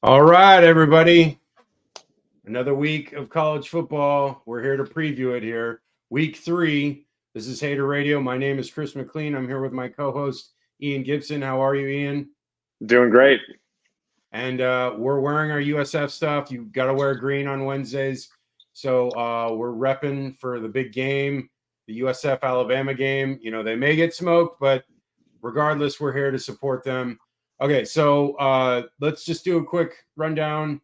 All right, everybody. Another week of college football. We're here to preview it here. Week 3. This is Hater Radio. My name is Chris McLean. I'm here with my co-host, Ian Gibson. How are you, Ian? Doing great. And we're wearing our USF stuff. You got to wear green on Wednesdays. So we're repping for the big game, the USF Alabama game. You know, they may get smoked, but regardless, we're here to support them. Okay, so let's just do a quick rundown.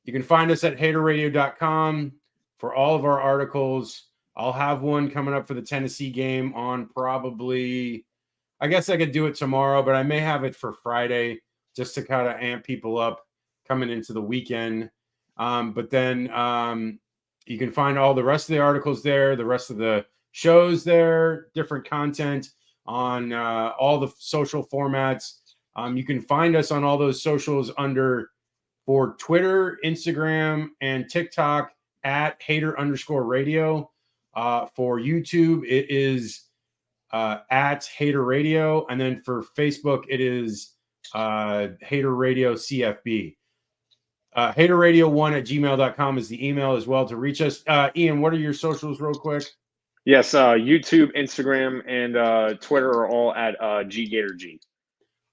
You can find us at haterradio.com for all of our articles. I'll have one coming up for the Tennessee game on probably, I guess I could do it tomorrow, but I may have it for Friday just to kind of amp people up coming into the weekend. But then you can find all the rest of the articles there, the rest of the shows there, different content on all the social formats. You can find us on all those socials for Twitter, Instagram, and TikTok at hater_radio. For YouTube, it is at Hater Radio. And then for Facebook, it is Hater Radio CFB. haterradio1@gmail.com is the email as well to reach us. Ian, what are your socials real quick? Yes, YouTube, Instagram, and Twitter are all at GGatorG.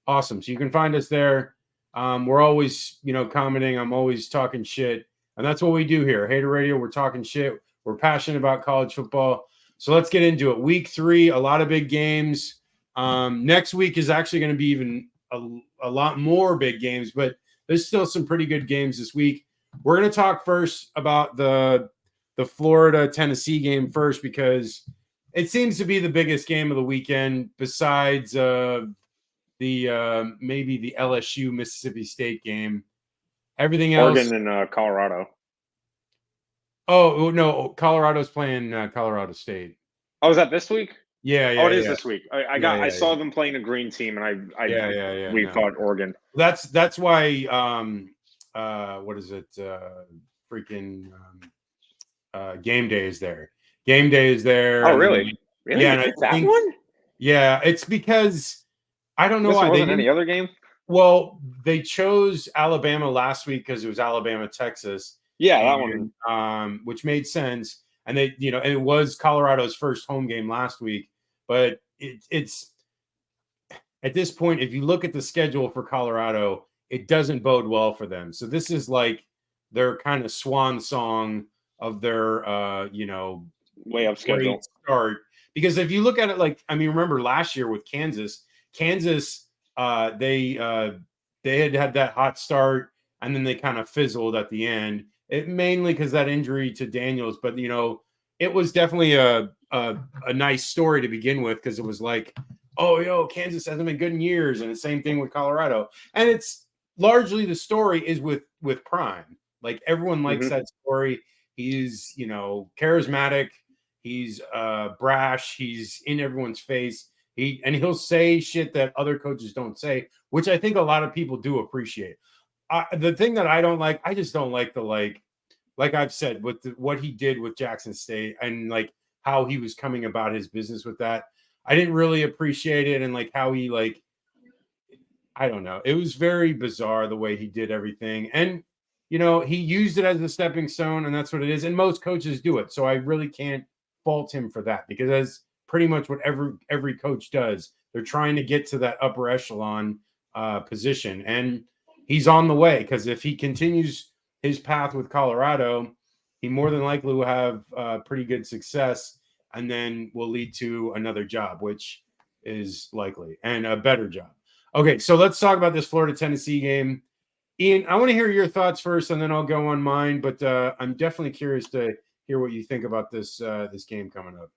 Awesome. So you can find us there. We're always, commenting. I'm always talking shit. And that's what we do here. Hater Radio, we're talking shit. We're passionate about college football. So let's get into it. Week 3, a lot of big games. Next week is actually going to be even a lot more big games, but there's still some pretty good games this week. We're going to talk first about the Florida-Tennessee game first because it seems to be the biggest game of the weekend besides maybe the LSU Mississippi State game. Everything else, Oregon and Colorado. Oh no, Colorado's playing Colorado State. Oh, is that this week? Yeah. It is this week. I saw them playing a green team, and we thought Oregon. That's why. What is it? Freaking game day is there. Game day is there. Oh, really? Really? Yeah, that one. Yeah, it's because I don't know why there wasn't any other game. Well, they chose Alabama last week because it was Alabama-Texas. Yeah, that one. Which made sense. And they, it was Colorado's first home game last week. But it's at this point, if you look at the schedule for Colorado, it doesn't bode well for them. So this is like their kind of swan song of their, way up schedule start. Because if you look at it remember last year with Kansas, they had that hot start and then they kind of fizzled at the end. It mainly because that injury to Daniels, but it was definitely a nice story to begin with because it was like, Kansas hasn't been good in years, and the same thing with Colorado. And it's largely the story is with Prime. Like everyone likes that story. He's charismatic. He's brash. He's in everyone's face. He'll say shit that other coaches don't say, which I think a lot of people do appreciate. The thing that I don't like, I just don't like like I've said, with what he did with Jackson State and like how he was coming about his business with that. I didn't really appreciate it, and like how he I don't know. It was very bizarre the way he did everything, and he used it as a stepping stone, and that's what it is. And most coaches do it, so I really can't fault him for that because that's pretty much what every coach does. They're trying to get to that upper echelon position, and he's on the way because if he continues his path with Colorado, he more than likely will have pretty good success and then will lead to another job, which is likely, and a better job. Okay, so let's talk about this Florida-Tennessee game. Ian, I want to hear your thoughts first, and then I'll go on mine, but I'm definitely curious to hear what you think about this game coming up.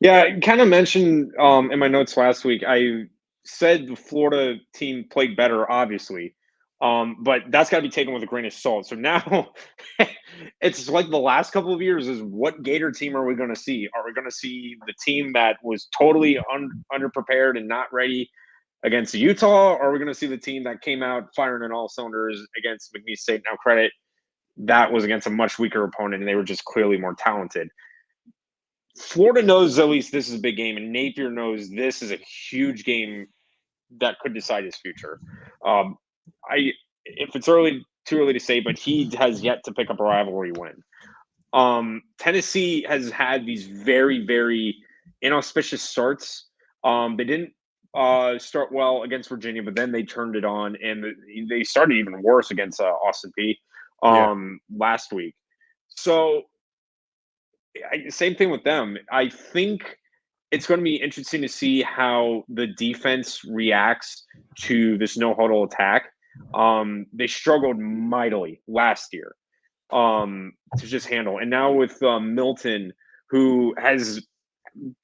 Yeah, I kind of mentioned in my notes last week, I said the Florida team played better, obviously. But that's got to be taken with a grain of salt. So now it's like the last couple of years is what Gator team are we going to see? Are we going to see the team that was totally underprepared and not ready against Utah? Or are we going to see the team that came out firing on all cylinders against McNeese State? Now, credit, that was against a much weaker opponent, and they were just clearly more talented. Florida knows at least this is a big game, and Napier knows this is a huge game that could decide his future. If it's early too early to say, but he has yet to pick up a rivalry win. Tennessee has had these very, very inauspicious starts. They didn't start well against Virginia, but then they turned it on, and they started even worse against Austin Peay last week. So, same thing with them. I think it's going to be interesting to see how the defense reacts to this no huddle attack. They struggled mightily last year to just handle. And now with Milton, who has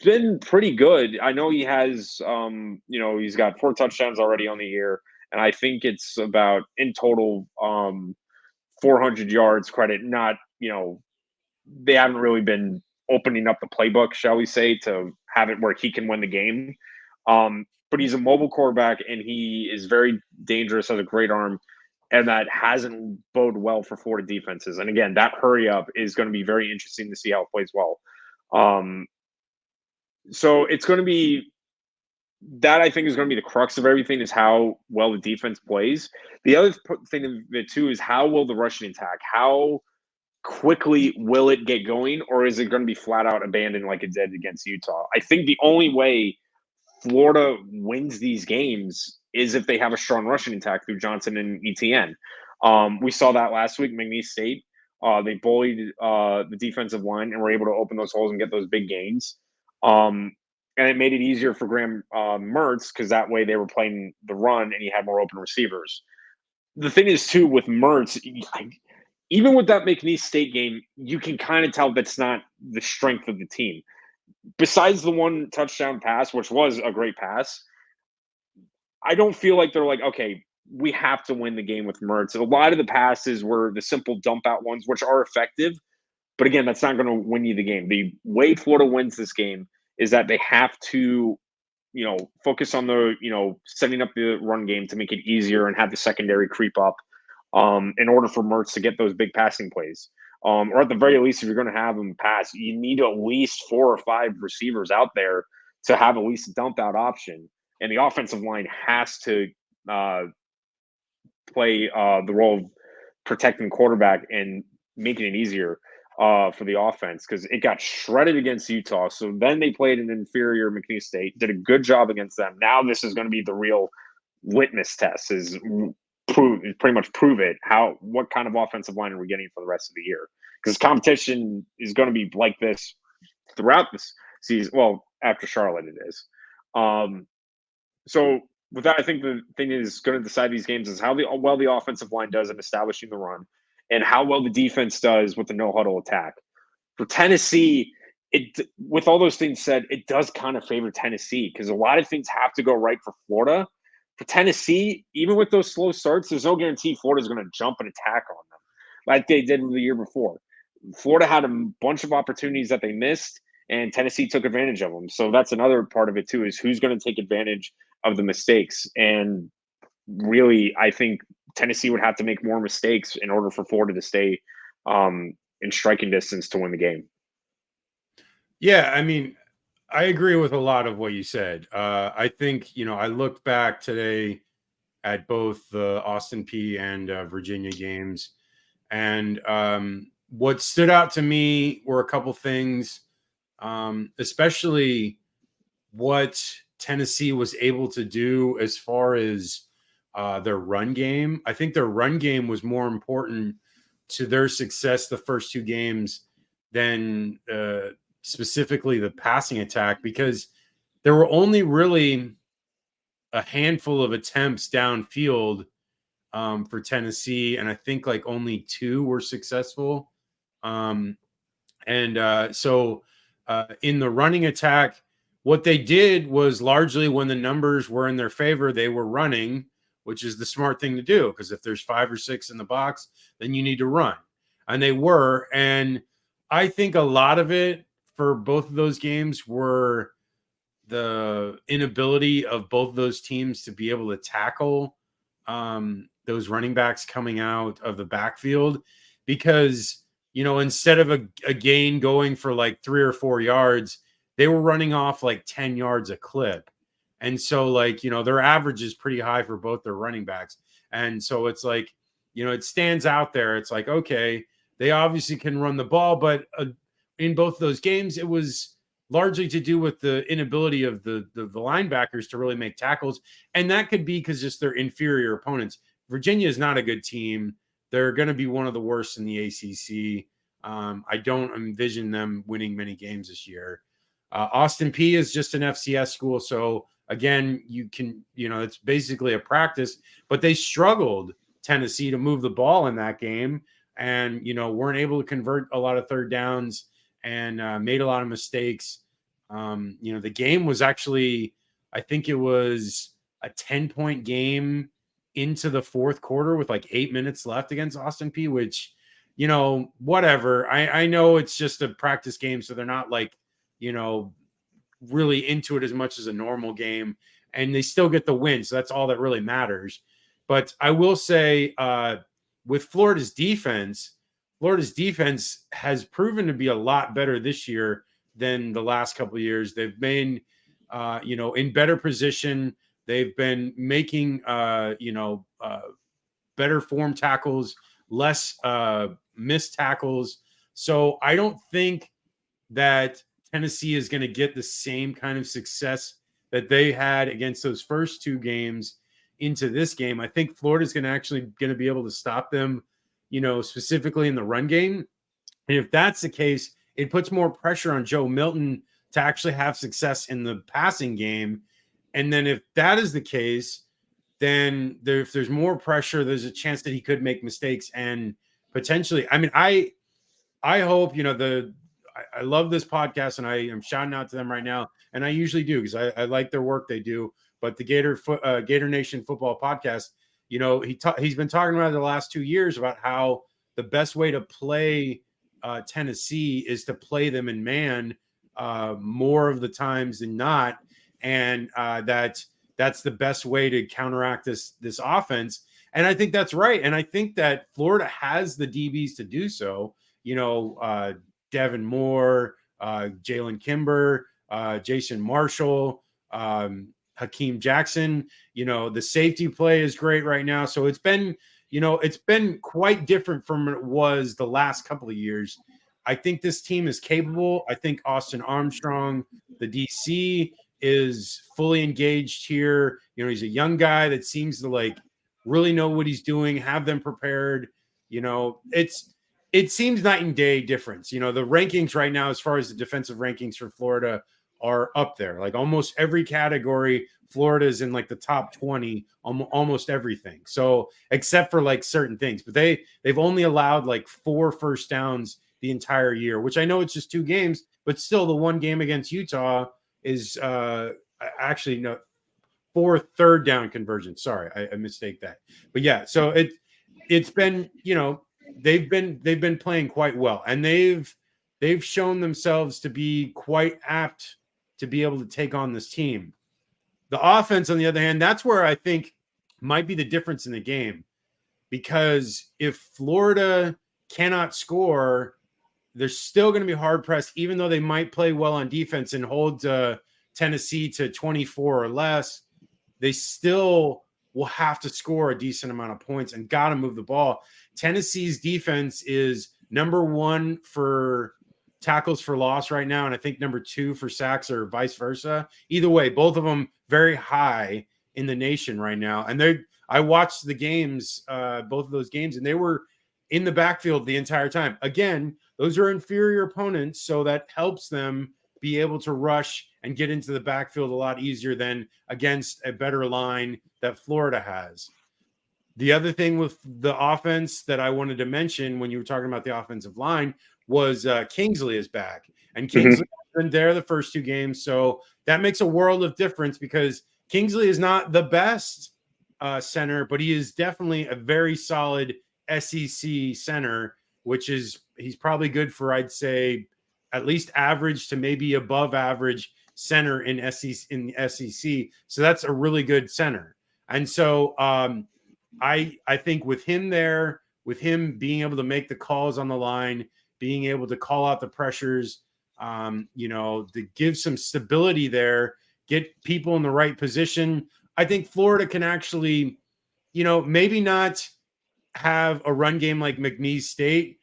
been pretty good. I know he has, he's got 4 touchdowns already on the year, and I think it's about in total 400 yards credit. Not, they haven't really been opening up the playbook, shall we say, to have it where he can win the game. But he's a mobile quarterback, and he is very dangerous, has a great arm, and that hasn't bode well for Florida defenses. And again, that hurry up is going to be very interesting to see how it plays well. So it's going to be that, I think, is going to be the crux of everything, is how well the defense plays. The other thing of it too is how will the rushing attack, how quickly will it get going, or is it going to be flat out abandoned like it did against Utah? I think the only way Florida wins these games is if they have a strong rushing attack through Johnson and ETN. We saw that last week, McNeese State. They bullied the defensive line and were able to open those holes and get those big gains. And it made it easier for Graham Mertz, because that way they were playing the run and he had more open receivers. The thing is, too, with Mertz, even with that McNeese State game, you can kind of tell that's not the strength of the team. Besides the 1 touchdown pass, which was a great pass, I don't feel like they're like, okay, we have to win the game with Mertz. A lot of the passes were the simple dump out ones, which are effective. But again, that's not going to win you the game. The way Florida wins this game is that they have to, focus on the, setting up the run game to make it easier and have the secondary creep up in order for Mertz to get those big passing plays. Or at the very least, if you're going to have him pass, you need at least 4 or 5 receivers out there to have at least a dump out option. And the offensive line has to play the role of protecting quarterback and making it easier for the offense, because it got shredded against Utah. So then they played an inferior McNeese State, did a good job against them. Now this is going to be the real litmus test, is pretty much prove it. What kind of offensive line are we getting for the rest of the year? Because competition is going to be like this throughout this season. Well, after Charlotte, it is. So with that, I think the thing is going to decide these games is how well the offensive line does in establishing the run, and how well the defense does with the no huddle attack. For Tennessee, with all those things said, it does kind of favor Tennessee, because a lot of things have to go right for Florida. For Tennessee, even with those slow starts, there's no guarantee Florida's going to jump and attack on them like they did the year before. Florida had a bunch of opportunities that they missed, and Tennessee took advantage of them. So that's another part of it too, is who's going to take advantage of the mistakes. And really, I think Tennessee would have to make more mistakes in order for Florida to stay in striking distance to win the game. Yeah, I mean, I agree with a lot of what you said. I think, I looked back today at both the Austin Peay and Virginia games, and what stood out to me were a couple things, especially what Tennessee was able to do as far as their run game. I think their run game was more important to their success the first 2 games than specifically the passing attack, because there were only really a handful of attempts downfield for Tennessee, and I think like only 2 were successful. So in the running attack, what they did was largely, when the numbers were in their favor, they were running, which is the smart thing to do, because if there's 5 or 6 in the box, then you need to run. And they were. And I think a lot of it for both of those games were the inability of both of those teams to be able to tackle those running backs coming out of the backfield, because, instead of a gain going for like 3 or 4 yards, they were running off like 10 yards a clip. And so, their average is pretty high for both their running backs. And so it's like, it stands out there. It's like, okay, they obviously can run the ball, but in both those games, it was largely to do with the inability of the linebackers to really make tackles. And that could be because just they're inferior opponents. Virginia is not a good team. They're going to be one of the worst in the ACC. I don't envision them winning many games this year. Austin P is just an FCS school. So again, it's basically a practice, but they struggled Tennessee to move the ball in that game and, weren't able to convert a lot of third downs and made a lot of mistakes. The game was actually, I think it was a 10-point game into the fourth quarter with like 8 minutes left against Austin P, which, whatever. I know it's just a practice game, so they're not like, really into it as much as a normal game, and they still get the win. So that's all that really matters. But I will say with Florida's defense has proven to be a lot better this year than the last couple of years. They've been, in better position. They've been making, better form tackles, less missed tackles. So I don't think that Tennessee is going to get the same kind of success that they had against those first two games into this game. I think Florida's going to be able to stop them, specifically in the run game. And if that's the case, it puts more pressure on Joe Milton to actually have success in the passing game. And then if that is the case, then if there's more pressure, there's a chance that he could make mistakes and potentially, I hope, I love this podcast and I am shouting out to them right now. And I usually do because I like their work they do. But the Gator Nation football podcast, he's been talking about it the last 2 years about how the best way to play Tennessee is to play them in man more of the times than not. And that's the best way to counteract this Mm-hmm. offense. And I think that's right. And I think that Florida has the DBs to do so. Devin Moore, Jalen Kimber, Jason Marshall, Hakeem Jackson. The safety play is great right now. So it's been quite different from it was the last couple of years. I think this team is capable. I think Austin Armstrong, the DC, is fully engaged here. He's a young guy that seems to really know what he's doing, have them prepared. It seems night and day difference. The rankings right now, as far as the defensive rankings for Florida, are up there. Like almost every category, Florida is in the top 20, almost everything. So except for certain things, but they've only allowed 4 first downs the entire year, which I know it's just 2 games, but still the one game against Utah is actually no 4 third down conversions. Sorry, I mistake that. But yeah, so it's been, they've been playing quite well, and they've shown themselves to be quite apt to be able to take on this team. The offense, on the other hand, that's where I think might be the difference in the game, because if Florida cannot score, they're still going to be hard pressed, even though they might play well on defense and hold Tennessee to 24 or less. They still will have to score a decent amount of points and got to move the ball. Tennessee's defense is number 1 for tackles for loss right now, and I think number 2 for sacks, or vice versa. Either way, both of them very high in the nation right now. And I watched the games, both of those games, and they were in the backfield the entire time. Again, those are inferior opponents, so that helps them be able to rush and get into the backfield a lot easier than against a better line that Florida has. The other thing with the offense that I wanted to mention when you were talking about the offensive line was Kingsley is back. And Kingsley has been there the first 2 games, so that makes a world of difference, because Kingsley is not the best center, but he is definitely a very solid SEC center, which is he's probably good for, I'd say, at least average to maybe above average center in SEC. So that's a really good center. And so I think with him there, with him being able to make the calls on the line, being able to call out the pressures, to give some stability there, get people in the right position, I think Florida can actually, maybe not have a run game like McNeese State,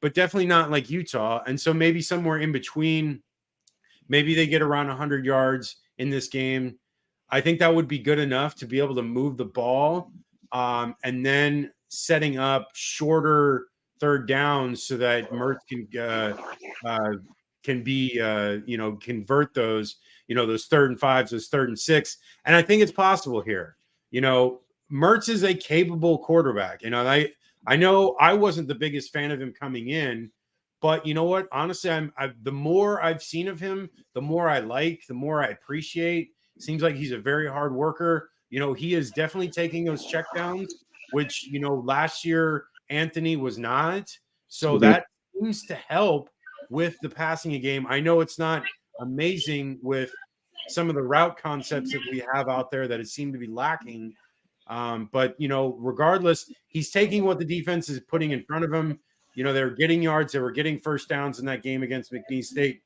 but definitely not like Utah. And so maybe somewhere in between, maybe they get around 100 yards in this game. I think that would be good enough to be able to move the ball, and then setting up shorter third downs so that Mertz can be convert those, those 3rd and 5s, those 3rd and 6. And I think it's possible here. Mertz is a capable quarterback. I know I wasn't the biggest fan of him coming in, but you know what? Honestly, the more I've seen of him, the more I like, the more I appreciate. Seems like he's a very hard worker. He is definitely taking those checkdowns, which, last year Anthony was not. So that seems to help with the passing game. I know it's not amazing with some of the route concepts that we have out there that it seemed to be lacking. But, regardless, he's taking what the defense is putting in front of him. They're getting yards. They were getting first downs in that game against McNeese State.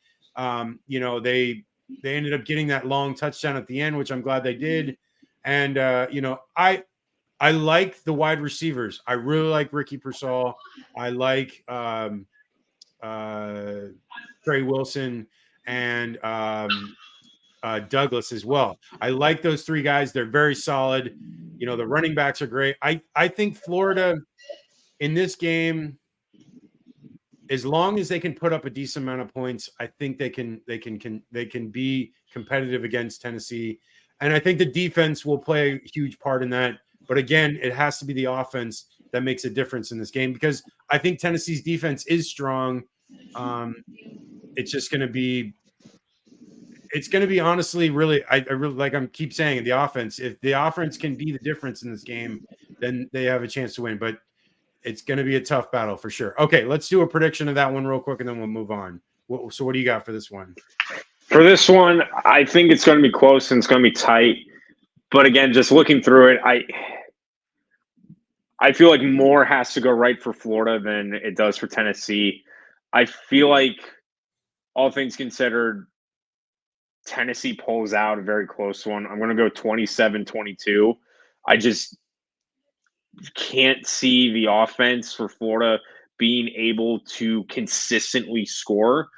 They ended up getting that long touchdown at the end, which I'm glad they did. And, I like the wide receivers. I really like Ricky Pearsall. I like Trey Wilson and Douglas as well. I like those 3 guys. They're very solid. The running backs are great. I think Florida in this game, as long as they can put up a decent amount of points, I think they can be competitive against Tennessee. And I think the defense will play a huge part in that. But again, it has to be the offense that makes a difference in this game, because I think Tennessee's defense is strong. It's just going to be honestly, really, I really, like I keep saying, the offense. If the offense can be the difference in this game, then they have a chance to win. But it's going to be a tough battle for sure. Okay, let's do a prediction of that one real quick, and then we'll move on. So what do you got for this one? For this one, I think it's going to be close and it's going to be tight. But again, just looking through it, I feel like more has to go right for Florida than it does for Tennessee. I feel like, all things considered, Tennessee pulls out a very close one. I'm going to go 27-22. I just can't see the offense for Florida being able to consistently score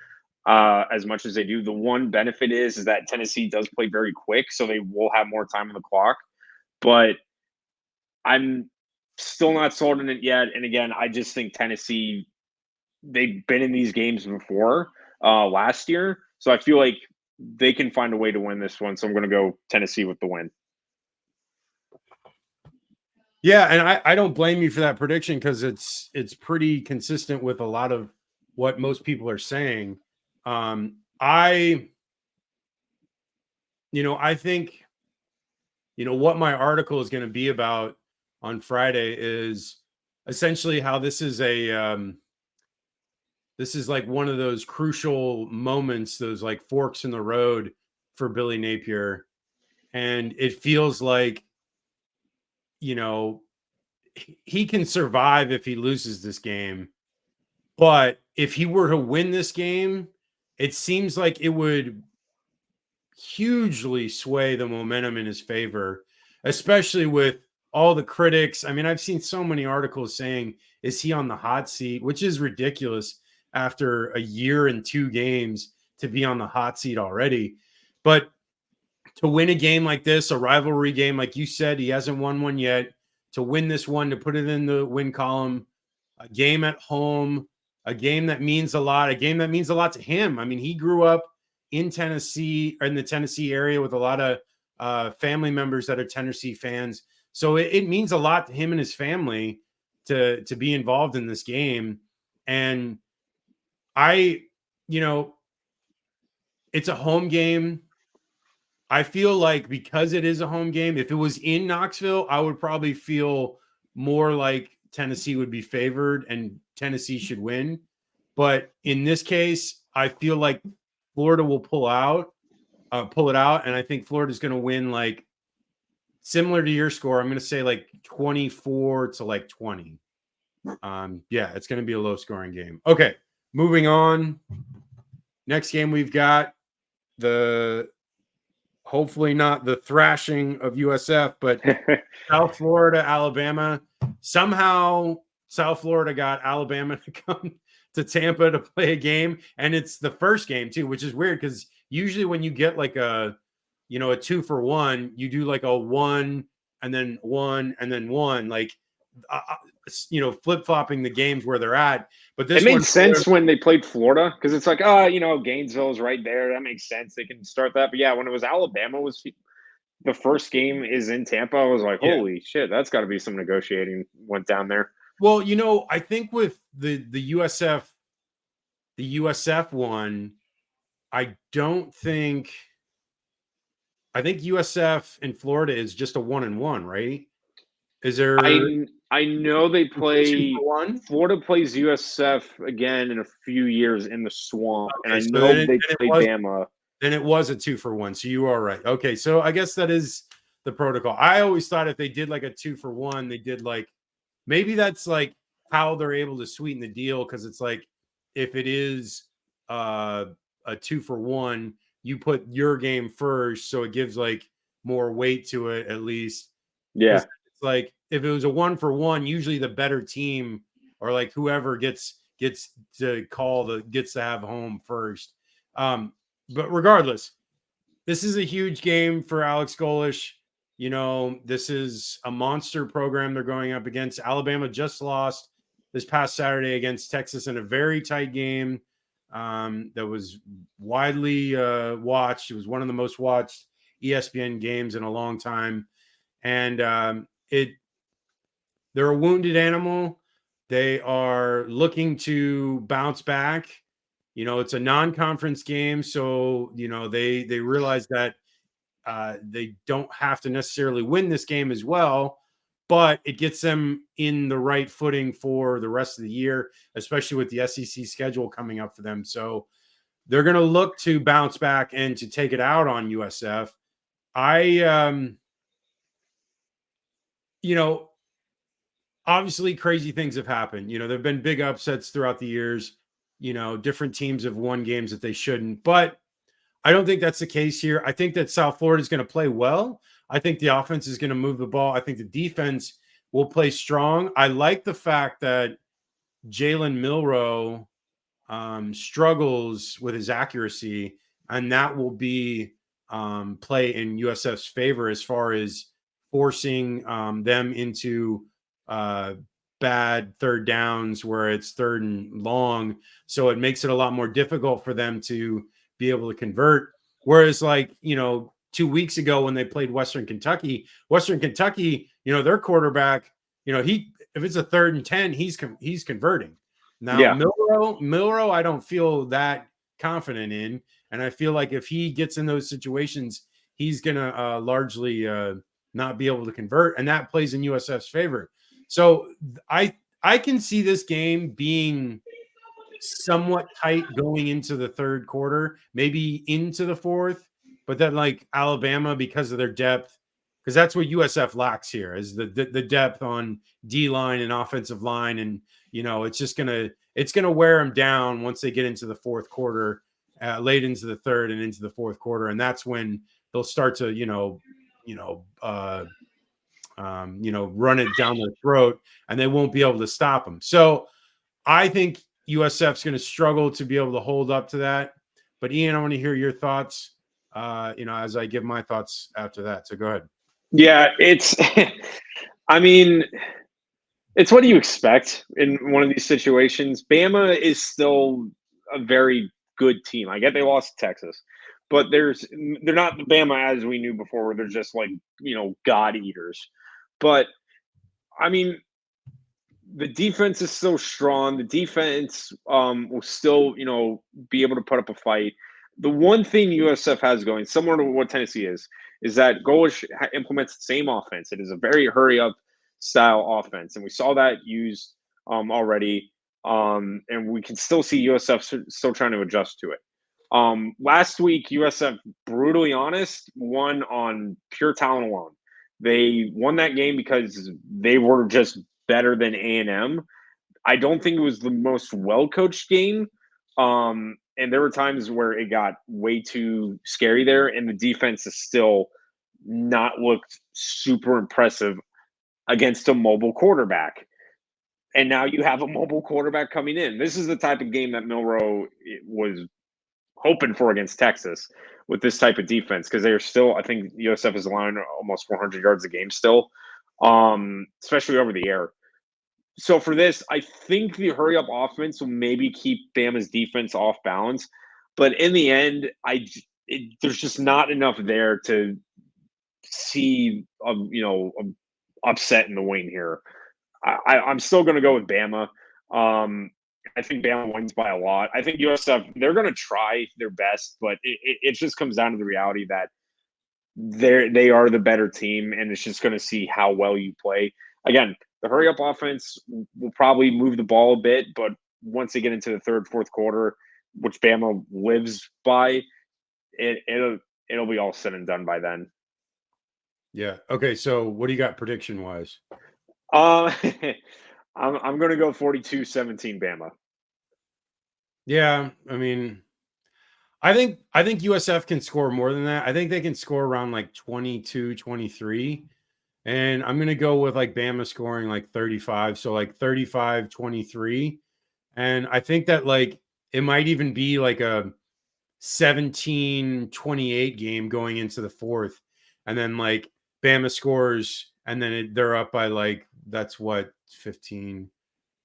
as much as they do. The one benefit is that Tennessee does play very quick, so they will have more time on the clock. But I'm still not sold on it yet. And again, I just think Tennessee, they've been in these games before last year. So I feel like they can find a way to win this one. So I'm going to go Tennessee with the win. Yeah, and I don't blame you for that prediction, because it's pretty consistent with a lot of what most people are saying. I think, what my article is going to be about on Friday is essentially how this is like one of those crucial moments, those like forks in the road for Billy Napier. And it feels like, he can survive if he loses this game. But if he were to win this game, it seems like it would hugely sway the momentum in his favor, especially with all the critics. I mean, I've seen so many articles saying, is he on the hot seat? Which is ridiculous after a year and 2 games to be on the hot seat already. But to win a game like this, a rivalry game, like you said, he hasn't won one yet. To win this one, to put it in the win column, a game at home, a game that means a lot to him. I mean, he grew up in Tennessee, or in the Tennessee area, with a lot of family members that are Tennessee fans. So it means a lot to him and his family to be involved in this game. And it's a home game. I feel like because it is a home game, if it was in Knoxville, I would probably feel more like Tennessee would be favored and Tennessee should win. But in this case, I feel like Florida will pull it out. And I think Florida's going to win, like, similar to your score. I'm going to say like 24-20. Yeah, it's going to be a low scoring game. Okay, moving on. Next game we've got the hopefully not the thrashing of USF, but South Florida, Alabama. Somehow South Florida got Alabama to come to Tampa to play a game, and it's the first game too, which is weird because usually when you get like a 2-for-1, you do like a 1 and then 1 and then 1, like flip flopping the games where they're at. But this it made one, sense when they played Florida because it's like, Gainesville's right there. That makes sense. They can start that. But yeah, when it was Alabama was the first game is in Tampa, I was like, yeah. holy shit, that's got to be some negotiating went down there. Well, I think with the USF one, I think USF in Florida is just a 1-1, right? Is there? I know they play 2-for-1? Florida plays USF again in a few years in the Swamp, and Okay, I so know they play Bama. Then it was a 2-for-1. So you are right. Okay, so I guess that is the protocol. I always thought if they did like a 2-for-1, they did like maybe that's like how they're able to sweeten the deal because it's like if it is a 2-for-1, you put your game first, so it gives like more weight to it at least. Yeah, it's like if it was a 1-for-1, usually the better team or like whoever gets to have home first. But regardless, this is a huge game for Alex Golish. This is a monster program they're going up against. Alabama just lost this past Saturday against Texas in a very tight game that was widely watched. It was one of the most watched ESPN games in a long time. And they're a wounded animal. They are looking to bounce back. It's a non-conference game, so they realize that they don't have to necessarily win this game as well, but it gets them in the right footing for the rest of the year, especially with the SEC schedule coming up for them. So they're going to look to bounce back and to take it out on USF. Obviously crazy things have happened. There've been big upsets throughout the years. Different teams have won games that they shouldn't, but I don't think that's the case here. I think that South Florida is going to play well. I think the offense is going to move the ball. I think the defense will play strong. I like the fact that Jalen Milroe struggles with his accuracy, and that will be play in USF's favor as far as forcing them into bad third downs where it's third and long. So it makes it a lot more difficult for them to be able to convert. Whereas 2 weeks ago when they played Western Kentucky, their quarterback, if it's a 3rd and 10, he's converting. Now, yeah. Milroe, I don't feel that confident in. And I feel like if he gets in those situations, he's going to largely not be able to convert. And that plays in USF's favor. So I can see this game being somewhat tight going into the third quarter, maybe into the fourth. But then Alabama, because of their depth, because that's what USF lacks here is the depth on D line and offensive line. And, it's going to wear them down once they get into the fourth quarter, late into the third and into the fourth quarter. And that's when they'll start to, run it down their throat and they won't be able to stop them. So I think USF's going to struggle to be able to hold up to that. But Ian, I want to hear your thoughts, as I give my thoughts after that. So go ahead. Yeah, it's it's what you expect in one of these situations. Bama is still a very good team. I get they lost to Texas, but they're not the Bama as we knew before, where they're just God eaters. But the defense is still strong. The defense will still, be able to put up a fight. The one thing USF has going, similar to what Tennessee is that Golish implements the same offense. It is a very hurry-up style offense, and we saw that used already. And we can still see USF still trying to adjust to it. Last week, USF, brutally honest, won on pure talent alone. They won that game because they were just better than A&M. I don't think it was the most well-coached game. And there were times where it got way too scary there, and the defense is still not looked super impressive against a mobile quarterback. And now you have a mobile quarterback coming in. This is the type of game that Milroe was hoping for against Texas with this type of defense, because they're still, I think USF is allowing almost 400 yards a game still, especially over the air. So for this, I think the hurry up offense will maybe keep Bama's defense off balance, but in the end, there's just not enough there to see upset in the wing here. I'm still going to go with Bama. I think Bama wins by a lot. I think USF, they're going to try their best, but it just comes down to the reality that they are the better team, and it's just going to see how well you play. Again, the hurry up offense will probably move the ball a bit, but once they get into the third, fourth quarter, which Bama lives by, it'll be all said and done by then. Yeah. Okay. So what do you got prediction wise? I'm going to go 42-17 Bama. Yeah. I mean, I think USF can score more than that. I think they can score around like 22, 23. And I'm going to go with like Bama scoring like 35. So like 35, 23. And I think that like it might even be like a 17-28 game going into the fourth. And then like Bama scores and then they're up by like, that's what, 15.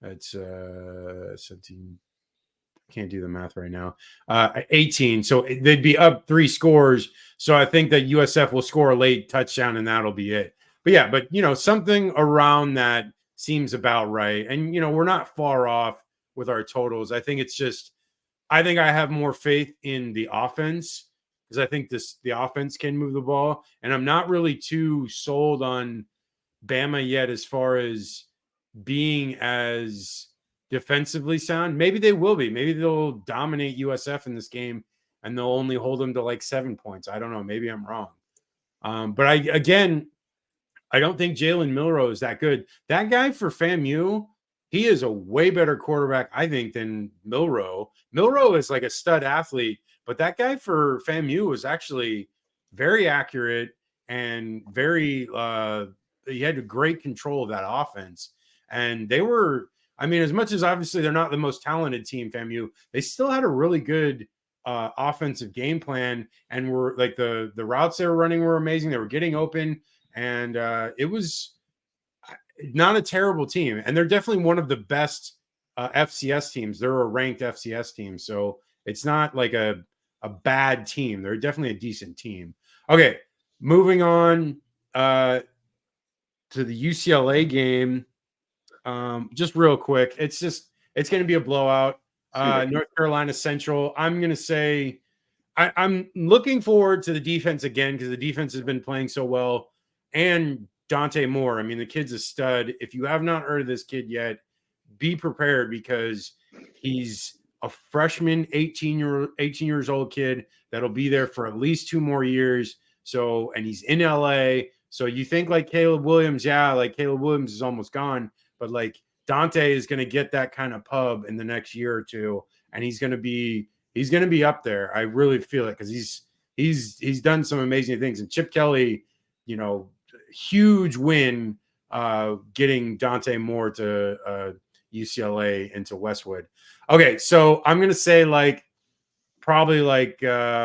That's 17. Can't do the math right now. 18. So they'd be up 3 scores. So I think that USF will score a late touchdown and that'll be it. But yeah, but something around that seems about right. And we're not far off with our totals. I think I have more faith in the offense because I think the offense can move the ball. And I'm not really too sold on Bama yet as far as being as defensively sound. Maybe they will be. Maybe they'll dominate USF in this game and they'll only hold them to like 7 points. I don't know. Maybe I'm wrong. But I don't think Jalen Milroe is that good. That guy for FAMU, he is a way better quarterback, I think, than Milroe. Milroe is like a stud athlete, but that guy for FAMU was actually very accurate and very he had great control of that offense. And they were, I mean, as much as obviously they're not the most talented team, FAMU, they still had a really good offensive game plan, and were like the routes they were running were amazing. They were getting open, and it was not a terrible team. And they're definitely one of the best FCS teams. They're a ranked FCS team, so it's not like a bad team. They're definitely a decent team. Okay, moving on to the UCLA game. Just real quick, it's going to be a blowout. North Carolina Central. I'm going to say I'm looking forward to the defense again because the defense has been playing so well. And Dante Moore. I mean, the kid's a stud. If you have not heard of this kid yet, be prepared because he's a freshman, 18 years old kid that'll be there for at least 2 more years. So, and he's in LA. So you think like Caleb Williams, like Caleb Williams is almost gone, but like Dante is going to get that kind of pub in the next year or two, and he's going to be up there. I really feel it because he's done some amazing things. And Chip Kelly, huge win getting Dante Moore to UCLA into Westwood. Okay, so I'm going to say probably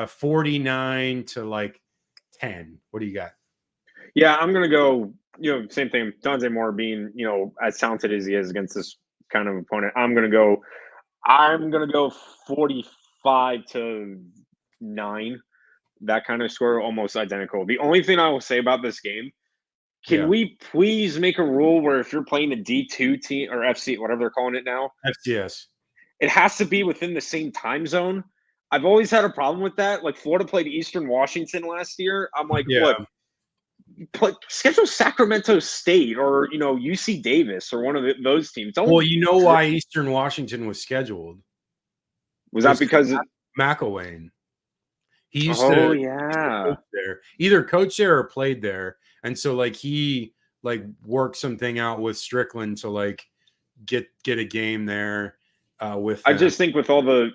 49 to 10. What do you got? Yeah, I'm going to go, same thing. Dante Moore being, as talented as he is against this kind of opponent. I'm going to go 45 to 9. That kind of score, almost identical. The only thing I will say about this game, can we please make a rule where if you're playing a D2 team or FC, whatever they're calling it now, FCS, it has to be within the same time zone. I've always had a problem with that. Like Florida played Eastern Washington last year. I'm like, look, schedule Sacramento State or UC Davis or one of those teams. Well, you know why Eastern Washington was scheduled? Was that because of McElwain? He used to coach there, either coach there or played there, and so he worked something out with Strickland to get a game there. with I them. just think with all the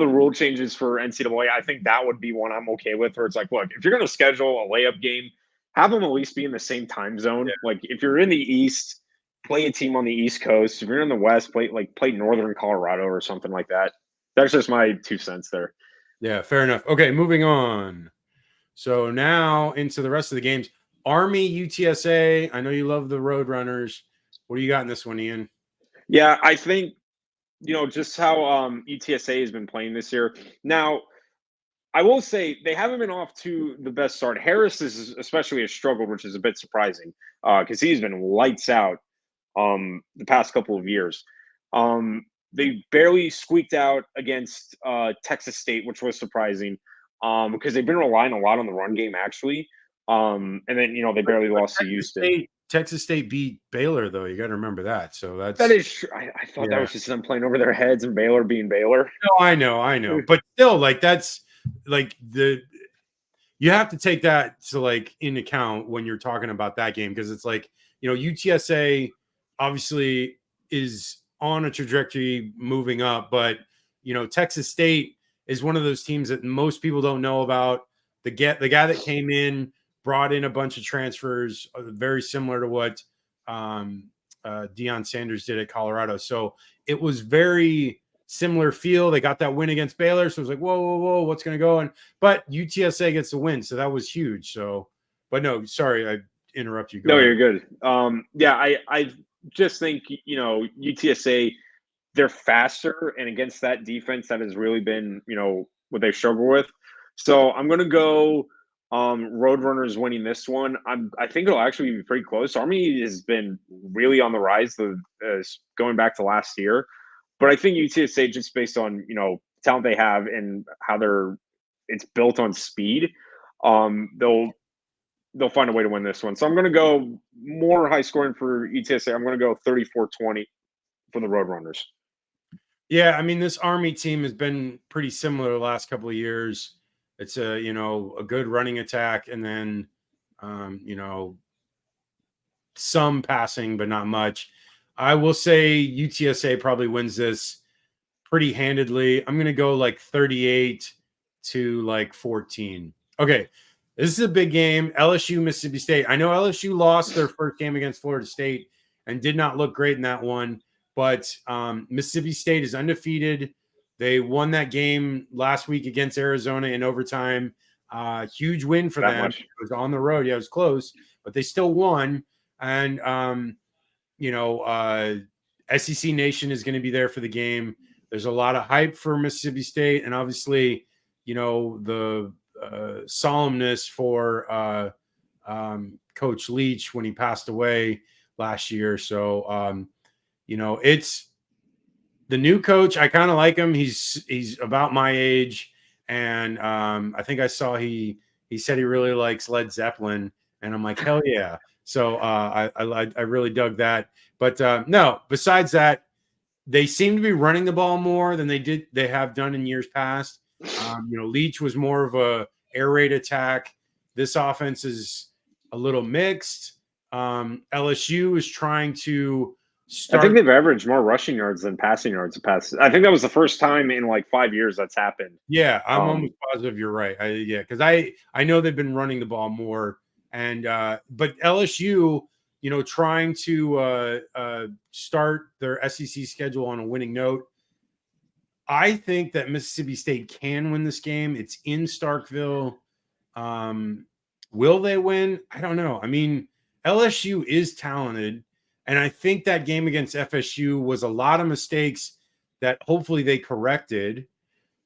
rule changes for NCAA, I think that would be one I'm okay with. Where it's like, look, if you're going to schedule a layup game, have them at least be in the same time zone. Like if you're in the East, play a team on the East Coast. If you're in the West, play Northern Colorado or something like that. That's just my 2 cents there. Yeah, fair enough. Okay, moving on. So now into the rest of the games. Army, UTSA. I know you love the Roadrunners. What do you got in this one, Ian? Yeah, I think just how UTSA has been playing this year. Now, I will say they haven't been off to the best start. Harris is especially has struggled, which is a bit surprising because he's been lights out the past couple of years. They barely squeaked out against Texas State, which was surprising because they've been relying a lot on the run game actually. And then they barely lost to Houston. Texas State beat Baylor, though. You got to remember that. So That is true. I thought that was just them playing over their heads and Baylor being Baylor. No, I know, but still, like that's like you have to take that to like in account when you're talking about that game because it's like UTSA obviously is on a trajectory moving up, but Texas State is one of those teams that most people don't know about. The guy that came in brought in a bunch of transfers, very similar to what Deion Sanders did at Colorado. So it was very similar feel. They got that win against Baylor, so it was like, whoa, what's going to go on? But UTSA gets the win, so that was huge. So, but no, sorry, I interrupt you. Go ahead. You're good. Yeah, I just think UTSA, they're faster, and against that defense, that has really been what they struggle with. So I'm going to go Roadrunners winning this one. I think it'll actually be pretty close. Army has been really on the rise, going back to last year. But I think UTSA, just based on talent they have and how it's built on speed, they'll find a way to win this one. So I'm going to go more high scoring for UTSA. I'm going to go 34-20 for the Roadrunners. Yeah, I mean this Army team has been pretty similar the last couple of years. It's a good running attack, and then some passing, but not much. I will say UTSA probably wins this pretty handedly. I'm going to go like 38 to like 14. Okay. This is a big game. LSU, Mississippi State. I know LSU lost their first game against Florida State and did not look great in that one, but Mississippi State is undefeated. They won that game last week against Arizona in overtime. Huge win for them. It was on the road. Yeah, it was close, but they still won. And, SEC Nation is going to be there for the game. There's a lot of hype for Mississippi State, and obviously, the solemnness for Coach Leach when he passed away last year. So, it's the new coach. I kind of like him. He's about my age, and I think I saw he said he really likes Led Zeppelin, and I'm like, hell yeah. So I really dug that. But no, besides that, they seem to be running the ball more than they have done in years past. Leach was more of a air raid attack. This offense is a little mixed. LSU is trying to start. I think they've averaged more rushing yards than passing yards. I think that was the first time in like 5 years that's happened. Yeah, I'm almost positive you're right. Because I know they've been running the ball more, and but LSU, trying to start their SEC schedule on a winning note. I think that Mississippi State can win this game. It's in Starkville. Will they win? I don't know. I mean, LSU is talented, and I think that game against FSU was a lot of mistakes that hopefully they corrected.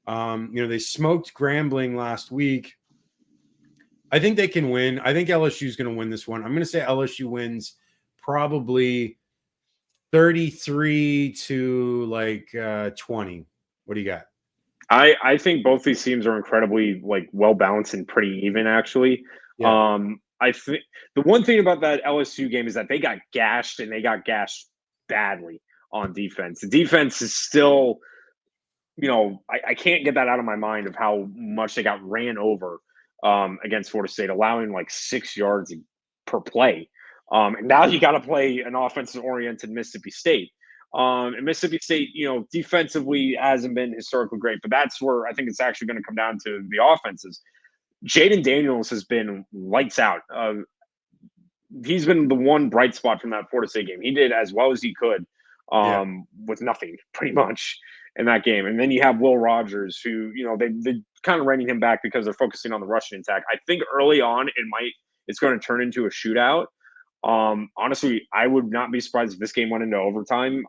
They smoked Grambling last week. I think they can win. I think LSU is going to win this one. I'm going to say LSU wins probably 33 to like 20. What do you got? I think both these teams are incredibly well balanced and pretty even actually. Yeah. I think the one thing about that LSU game is that they got gashed, and they got gashed badly on defense. The defense is still, I can't get that out of my mind of how much they got ran over against Florida State, allowing 6 yards per play. And now you got to play an offensive-oriented Mississippi State. And Mississippi State, defensively hasn't been historically great, but that's where I think it's actually going to come down to the offenses. Jaden Daniels has been lights out. He's been the one bright spot from that Florida State game. He did as well as he could Yeah. with nothing, pretty much, in that game. And then you have Will Rogers, who they kind of reining him back because they're focusing on the rushing attack. I think early on it's going to turn into a shootout. Honestly, I would not be surprised if this game went into overtime.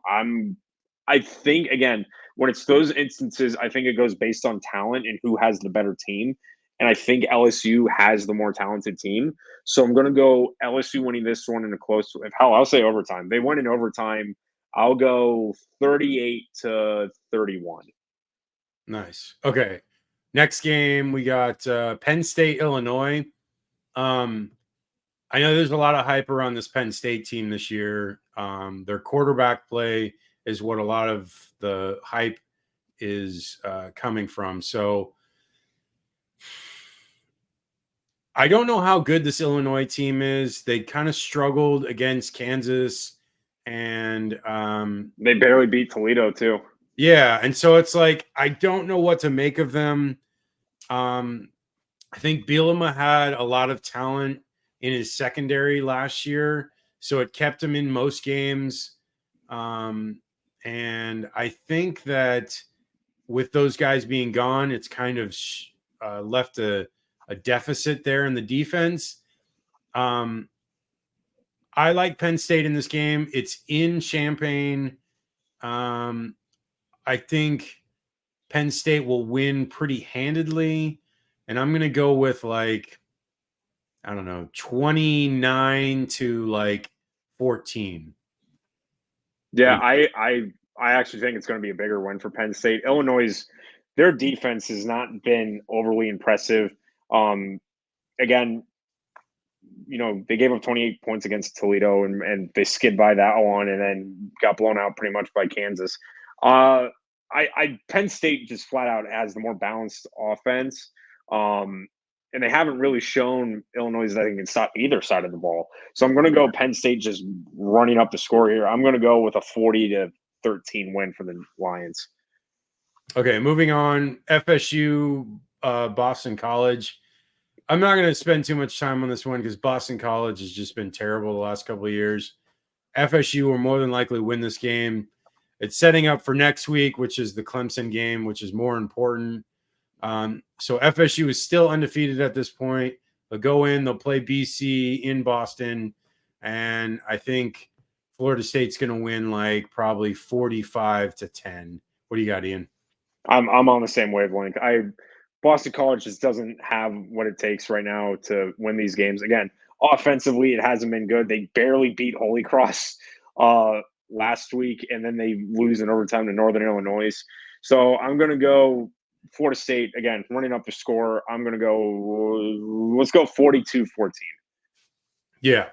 I think, again, when it's those instances, I think it goes based on talent and who has the better team. And I think LSU has the more talented team. So I'm going to go LSU winning this one in a close. I'll say overtime. They won in overtime. I'll go 38-31. Nice. Okay. Next game, we got Penn State, Illinois. I know there's a lot of hype around this Penn State team this year. Their quarterback play is what a lot of the hype is coming from. So I don't know how good this Illinois team is. They kind of struggled against Kansas, and they barely beat Toledo too. Yeah, and so it's like I don't know what to make of them. I think Bielema had a lot of talent in his secondary last year, so it kept him in most games. And I think that with those guys being gone, it's kind of left a deficit there in the defense. I like Penn State in this game. It's in Champaign. I think Penn State will win pretty handedly, and I'm going to go with 29 to 14. Yeah, I actually think it's going to be a bigger win for Penn State. Illinois, their defense has not been overly impressive. Again, they gave up 28 points against Toledo and they skid by that one and then got blown out pretty much by Kansas. Penn State just flat out has the more balanced offense. And they haven't really shown Illinois that they can stop either side of the ball. So I'm going to go Penn State just running up the score here. I'm going to go with a 40-13 win for the Lions. Okay, moving on. FSU, Boston College. I'm not going to spend too much time on this one because Boston College has just been terrible the last couple of years. FSU will more than likely win this game. It's setting up for next week, which is the Clemson game, which is more important. So FSU is still undefeated at this point. They'll go in, they'll play BC in Boston, and I think Florida State's going to win probably 45-10. What do you got, Ian? I'm on the same wavelength. Boston College just doesn't have what it takes right now to win these games. Again, offensively, it hasn't been good. They barely beat Holy Cross last week, and then they lose in overtime to Northern Illinois. So I'm going to go Florida State, again, running up the score. I'm going to go, let's go 42-14. Yeah.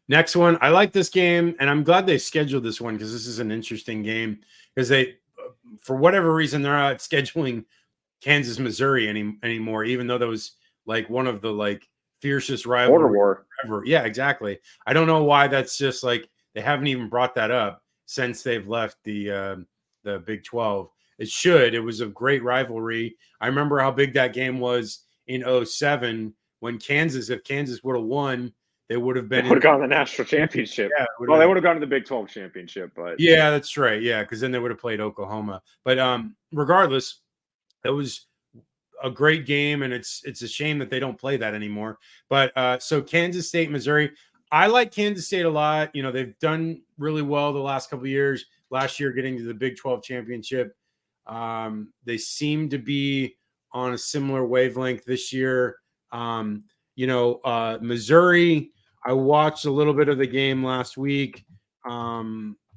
Next one. I like this game, and I'm glad they scheduled this one because this is an interesting game because they, for whatever reason, they're not scheduling Kansas, Missouri anymore, even though that was one of the fiercest rivalries ever. Yeah, exactly. I don't know why that's just they haven't even brought that up since they've left the Big 12. It should. It was a great rivalry. I remember how big that game was in 2007 when if Kansas would have won, they would have been. Would have gone to the national championship. Yeah, they would have gone to the Big 12 championship. But yeah, that's right. Yeah, because then they would have played Oklahoma. But regardless, it was a great game, and it's a shame that they don't play that anymore. But so Kansas State, Missouri. I like Kansas State a lot. They've done really well the last couple of years. Last year, getting to the Big 12 championship. They seem to be on a similar wavelength this year. Missouri, I watched a little bit of the game last week,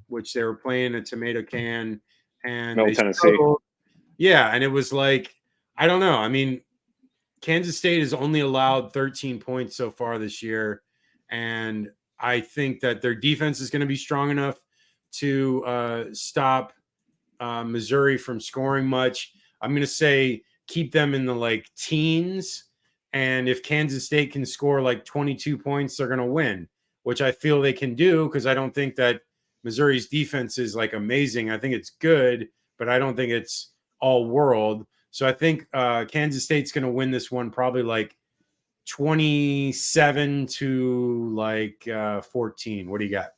which they were playing a tomato can and Middle Tennessee. Yeah. And it was I don't know. I mean, Kansas State has only allowed 13 points so far this year. And I think that their defense is going to be strong enough to stop Missouri from scoring much. I'm going to say keep them in the teens. And if Kansas State can score 22 points, they're going to win, which I feel they can do because I don't think that Missouri's defense is like amazing. I think it's good, but I don't think it's all world. So I think Kansas State's going to win this one probably like 27 to like 14. What do you got?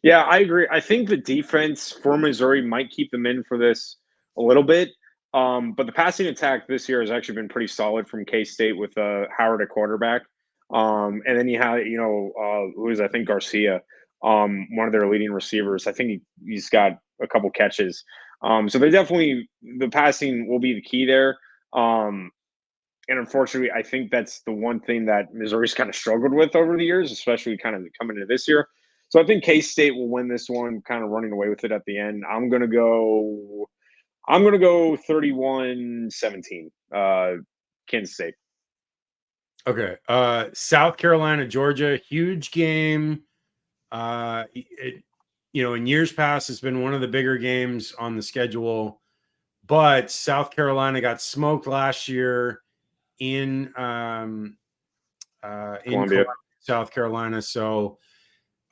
Yeah, I agree. I think the defense for Missouri might keep them in for this a little bit. But the passing attack this year has actually been pretty solid from K-State with Howard at quarterback. And then you have, who is, I think, Garcia, one of their leading receivers. I think he's got a couple catches. So they definitely, the passing will be the key there. And unfortunately, I think that's the one thing that Missouri's kind of struggled with over the years, especially kind of coming into this year. So I think K-State will win this one, kind of running away with it at the end. I'm gonna go 31-17, Kansas State. Okay. South Carolina, Georgia, huge game. In years past, it's been one of the bigger games on the schedule, but South Carolina got smoked last year in Columbia, South Carolina. So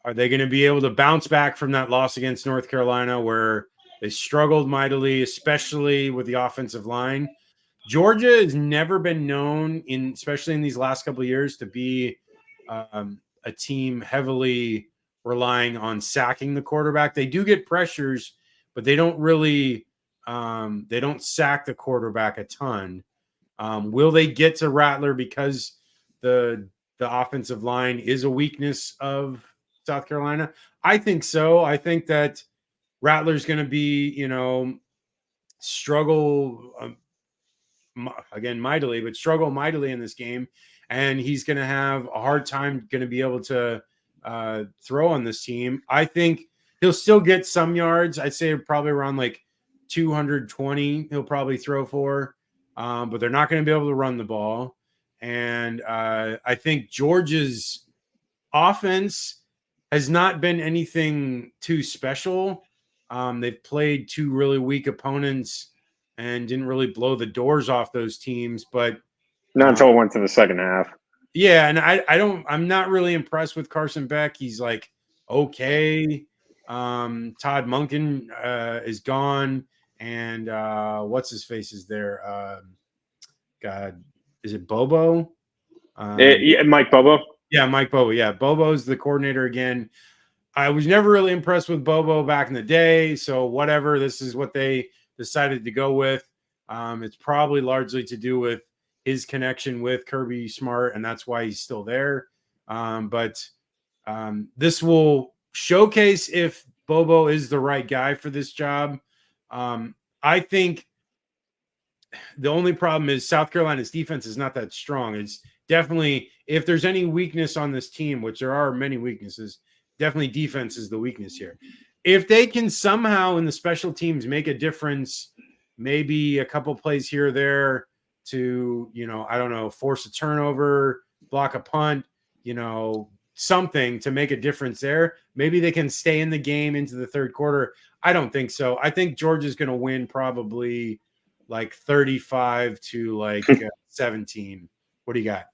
are they going to be able to bounce back from that loss against North Carolina where they struggled mightily, especially with the offensive line? Georgia has never been known, especially in these last couple of years, to be a team heavily relying on sacking the quarterback. They do get pressures, but they don't really they don't sack the quarterback a ton. Will they get to Rattler because the offensive line is a weakness of South Carolina? I think so. I think that Rattler's going to be, struggle again mightily, but struggle mightily in this game, and he's going to have a hard time going to be able to throw on this team. I think he'll still get some yards. I'd say probably around like 220 he'll probably throw for, but they're not going to be able to run the ball. And I think Georgia's offense has not been anything too special. They've played two really weak opponents and didn't really blow the doors off those teams, but not until it went to the second half. Yeah, and I'm not really impressed with Carson Beck. He's like okay. Todd Monken is gone, and what's his face is there? God, is it Bobo? Mike Bobo. Yeah, Mike Bobo. Yeah, Bobo's the coordinator again. I was never really impressed with Bobo back in the day, so whatever. This is what they decided to go with. It's probably largely to do with his connection with Kirby Smart, and that's why he's still there. But this will showcase if Bobo is the right guy for this job. I think the only problem is South Carolina's defense is not that strong. It's definitely, if there's any weakness on this team, which there are many weaknesses, definitely defense is the weakness here. If they can somehow in the special teams make a difference, maybe a couple plays here or there to, I don't know, force a turnover, block a punt, something to make a difference there. Maybe they can stay in the game into the third quarter. I don't think so. I think Georgia's going to win probably like 35 to like 17. What do you got?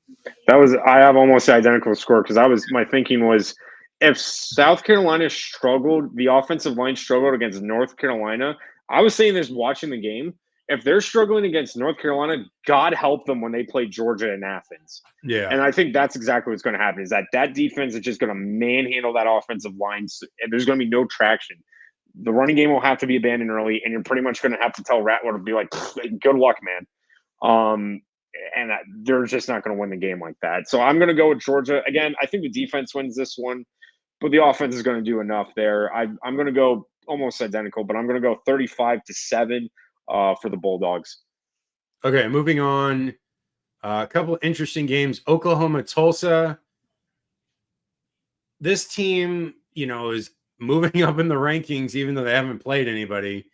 I have almost the identical score because my thinking was if South Carolina struggled, the offensive line struggled against North Carolina. I was saying this watching the game. If they're struggling against North Carolina, God help them when they play Georgia in Athens. Yeah. And I think that's exactly what's going to happen is that defense is just going to manhandle that offensive line. And there's going to be no traction. The running game will have to be abandoned early, and you're pretty much going to have to tell Rattler to be like, good luck, man. And they're just not going to win the game like that. So I'm going to go with Georgia. Again, I think the defense wins this one, but the offense is going to do enough there. I'm going to go almost identical, but I'm going to go 35-7 for the Bulldogs. Okay, moving on. A couple of interesting games. Oklahoma, Tulsa. This team, is moving up in the rankings, even though they haven't played anybody.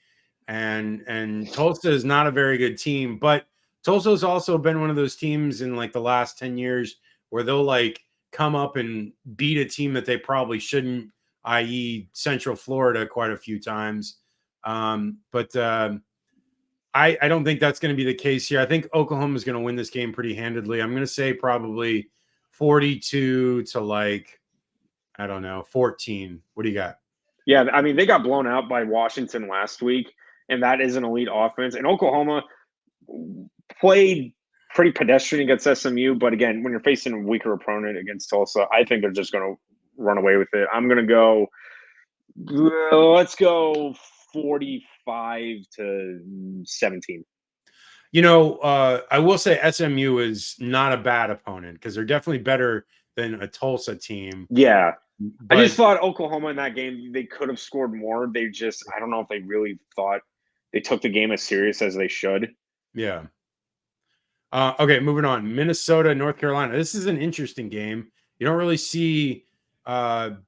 And Tulsa is not a very good team, but Tulsa's also been one of those teams in like the last 10 years where they'll like come up and beat a team that they probably shouldn't, i.e. Central Florida quite a few times. But I don't think that's going to be the case here. I think Oklahoma is going to win this game pretty handedly. I'm going to say probably 42 to like, I don't know, 14. What do you got? Yeah, I mean, they got blown out by Washington last week, and that is an elite offense. And Oklahoma played pretty pedestrian against SMU, but again, when you're facing a weaker opponent against Tulsa, I think they're just going to run away with it. I'm going to go, let's go 45-17. I will say SMU is not a bad opponent because they're definitely better than a Tulsa team. Yeah. But I just thought Oklahoma in that game, they could have scored more. I don't know if they really thought they took the game as serious as they should. yeah. Okay, moving on. Minnesota, North Carolina. This is an interesting game. You don't really see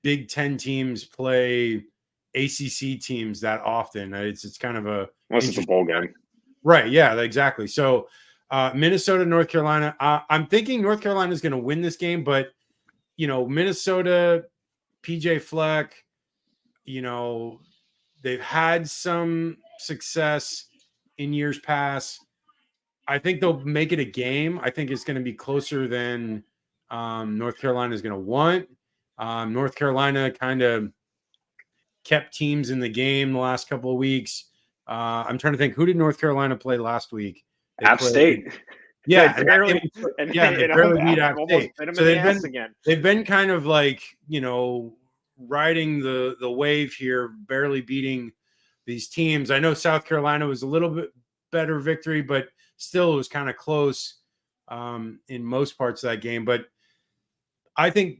Big Ten teams play ACC teams that often. It's kind of a unless it's a bowl game. Right. Yeah, exactly. So Minnesota, North Carolina. I'm thinking North Carolina is going to win this game, but Minnesota, PJ Fleck, they've had some success in years past. I think they'll make it a game. I think it's going to be closer than North Carolina is going to want. North Carolina kind of kept teams in the game the last couple of weeks. I'm trying to think, who did North Carolina play last week? App State. Yeah, they barely beat App State. So they've been kind of like riding the wave here, barely beating these teams. I know South Carolina was a little bit better victory, but still it was kind of close in most parts of that game. But I think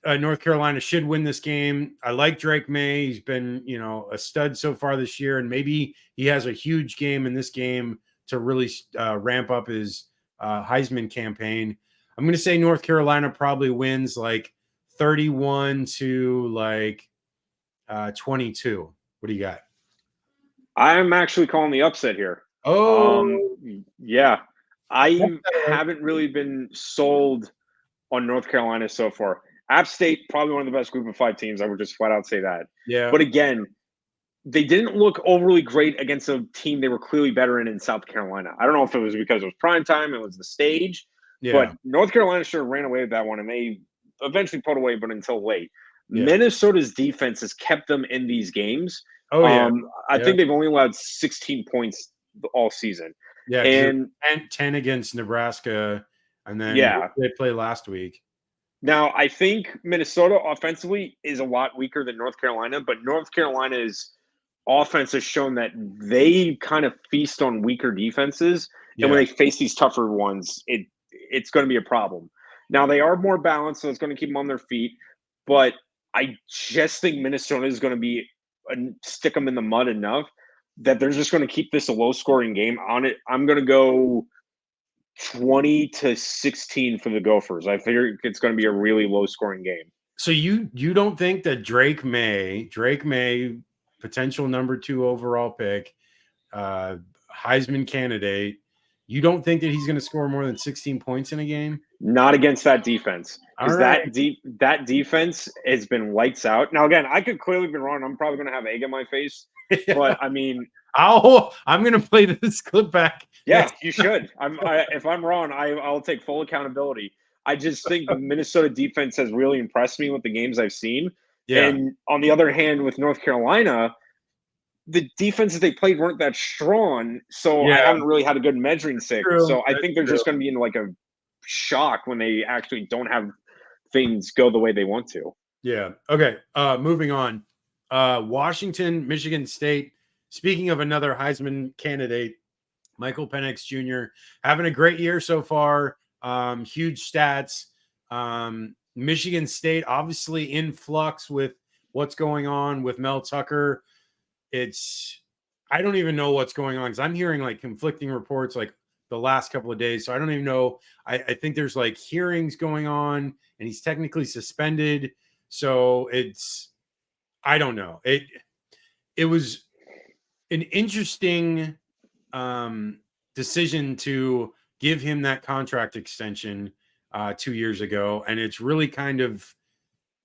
North Carolina should win this game. I like Drake May. He's been a stud so far this year, and maybe he has a huge game in this game to really ramp up his Heisman campaign. I'm going to say North Carolina probably wins like 31 to 22. What do you got? I'm actually calling the upset here. Yeah. I haven't really been sold on North Carolina so far. App State, probably one of the best group of 5 teams. I would just flat out say that. Yeah. But again, they didn't look overly great against a team they were clearly better in South Carolina. I don't know if it was because it was prime time, it was the stage, but North Carolina sure ran away with that one, and they eventually pulled away, but until late. Yeah. Minnesota's defense has kept them in these games. I think they've only allowed 16 points all season. Yeah, and 10 against Nebraska, and then they played last week. Now, I think Minnesota offensively is a lot weaker than North Carolina, but North Carolina's offense has shown that they kind of feast on weaker defenses. And when they face these tougher ones, it's going to be a problem. Now, they are more balanced, so it's going to keep them on their feet. But I just think Minnesota is going to be stick them in the mud enough that they're just going to keep this a low-scoring game on it. I'm going to go 20-16 for the Gophers. I figure it's going to be a really low-scoring game. So you don't think that Drake May, potential number 2 overall pick, Heisman candidate, you don't think that he's going to score more than 16 points in a game? Not against that defense. Because that defense has been lights out. Now, again, I could clearly be wrong. I'm probably going to have egg in my face. Yeah. But, I mean – I'm going to play this clip back. Yeah, you should. If I'm wrong, I'll take full accountability. I just think the Minnesota defense has really impressed me with the games I've seen. Yeah. And on the other hand, with North Carolina, the defenses they played weren't that strong, so I haven't really had a good measuring stick. So I think they're just going to be in like a shock when they actually don't have things go the way they want to. Yeah. Okay. Moving on. Washington, Michigan State. Speaking of another Heisman candidate, Michael Penix Jr. having a great year so far. Huge stats. Michigan State obviously in flux with what's going on with Mel Tucker. I don't even know what's going on because I'm hearing like conflicting reports like the last couple of days. So I don't even know. I think there's like hearings going on and he's technically suspended. So I don't know. It was an interesting decision to give him that contract extension 2 years ago. And it's really kind of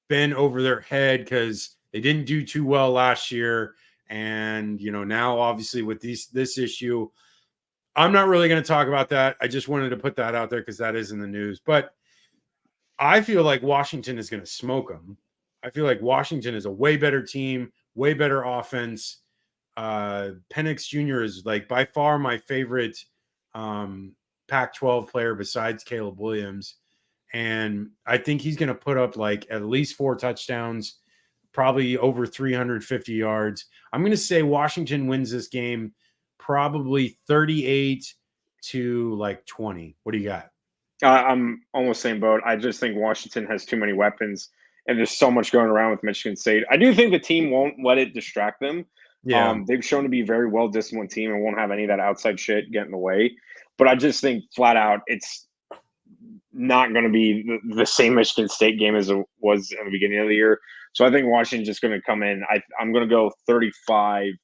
been over their head because they didn't do too well last year. And, now obviously with this issue, I'm not really going to talk about that. I just wanted to put that out there because that is in the news. But I feel like Washington is going to smoke them. I feel like Washington is a way better team, way better offense. Penix Jr. is like by far my favorite Pac-12 player besides Caleb Williams. And I think he's going to put up like at least 4 touchdowns, probably over 350 yards. I'm going to say Washington wins this game probably 38 to like 20. What do you got? I'm almost same boat. I just think Washington has too many weapons, and there's so much going around with Michigan State. I do think the team won't let it distract them. Yeah. They've shown to be a very well-disciplined team and won't have any of that outside shit get in the way. But I just think flat out it's not going to be the same Michigan State game as it was in the beginning of the year. So I think Washington's just going to come in. I'm going to go 35-14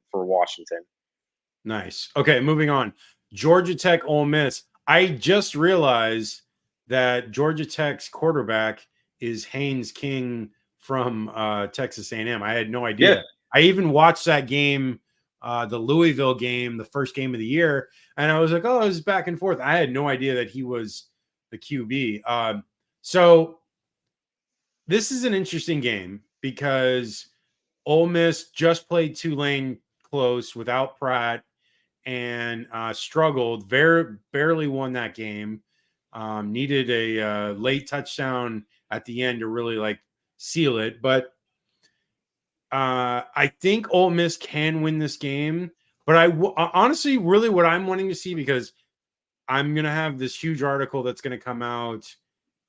for Washington. Nice. Okay, moving on. Georgia Tech, Ole Miss. I just realized that Georgia Tech's quarterback is Haynes King from Texas A&M. I had no idea. Yeah. I even watched that game, the Louisville game, the first game of the year, and I was like, oh, it was back and forth. I had no idea that he was the QB. So this is an interesting game because Ole Miss just played Tulane close without Pratt and struggled, barely won that game. Needed a late touchdown at the end to really like seal it. But I think Ole Miss can win this game. But honestly, really what I'm wanting to see, because I'm going to have this huge article that's going to come out,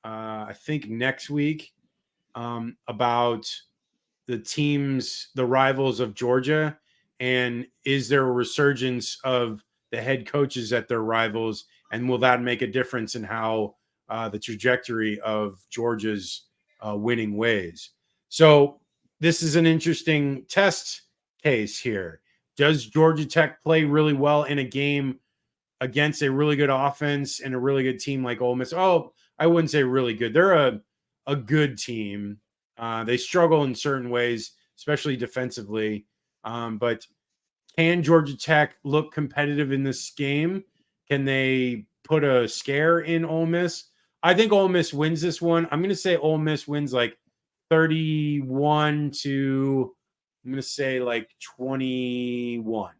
I think next week, about the rivals of Georgia, and is there a resurgence of the head coaches at their rivals, and will that make a difference in how the trajectory of Georgia's winning ways? So this is an interesting test case here. Does Georgia Tech play really well in a game against a really good offense and a really good team like Ole Miss? Oh, I wouldn't say really good. They're a good team. They struggle in certain ways, especially defensively. But can Georgia Tech look competitive in this game? Can they put a scare in Ole Miss? I think Ole Miss wins this one. I'm going to say Ole Miss wins like 31 to, I'm going to say like 21.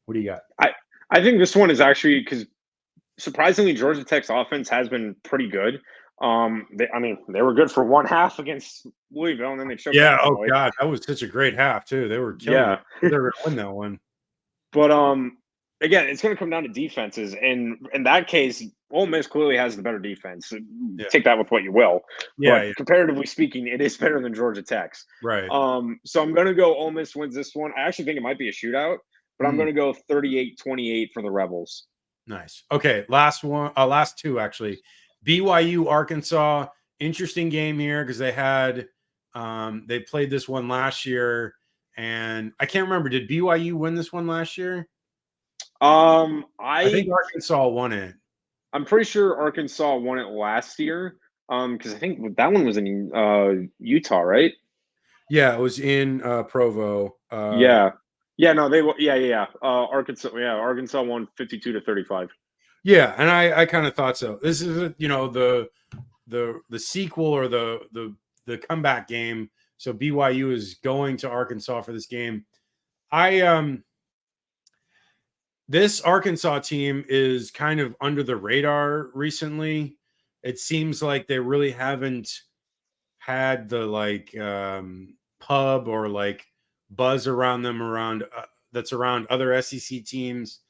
What do you got? I think this one is actually, because surprisingly, Georgia Tech's offense has been pretty good. They were good for one half against Louisville, and then they choked. Yeah. Oh God, that was such a great half too. They were killing. Yeah, They're going to win that one. But again, it's going to come down to defenses, and in that case, Ole Miss clearly has the better defense. Yeah. Take that with what you will. Yeah, but comparatively speaking, it is better than Georgia Tech's. Right. So I'm going to go Ole Miss wins this one. I actually think it might be a shootout, but I'm going to go 38-28 for the Rebels. Nice. Okay, last two actually. BYU, Arkansas. Interesting game here because they played this one last year, and I can't remember. Did BYU win this one last year? I think Arkansas won it. I'm pretty sure Arkansas won it last year. Because I think that one was in Utah, right? Yeah, it was in Provo. Yeah. Arkansas won 52-35. Yeah, and I kind of thought so. This is the sequel or the comeback game. So BYU is going to Arkansas for this game. This Arkansas team is kind of under the radar recently. It seems like they really haven't had the pub or like buzz around them that's around other SEC teams.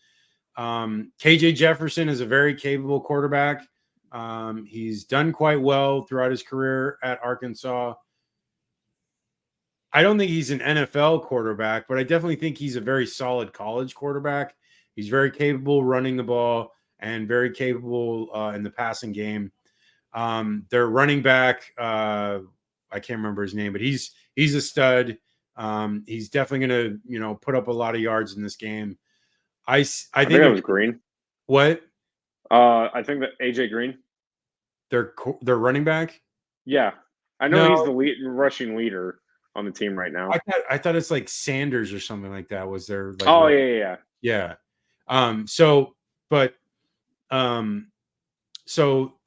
KJ Jefferson is a very capable quarterback. He's done quite well throughout his career at Arkansas. I don't think he's an NFL quarterback, but I definitely think he's a very solid college quarterback. He's very capable running the ball and very capable in the passing game. Their running back, I can't remember his name, but he's a stud. He's definitely going to, put up a lot of yards in this game. I think that was Green. What? I think that AJ Green. Their running back. Yeah, I know he's the rushing leader on the team right now. I thought it's like Sanders or something like that. Was there? Like, oh yeah. So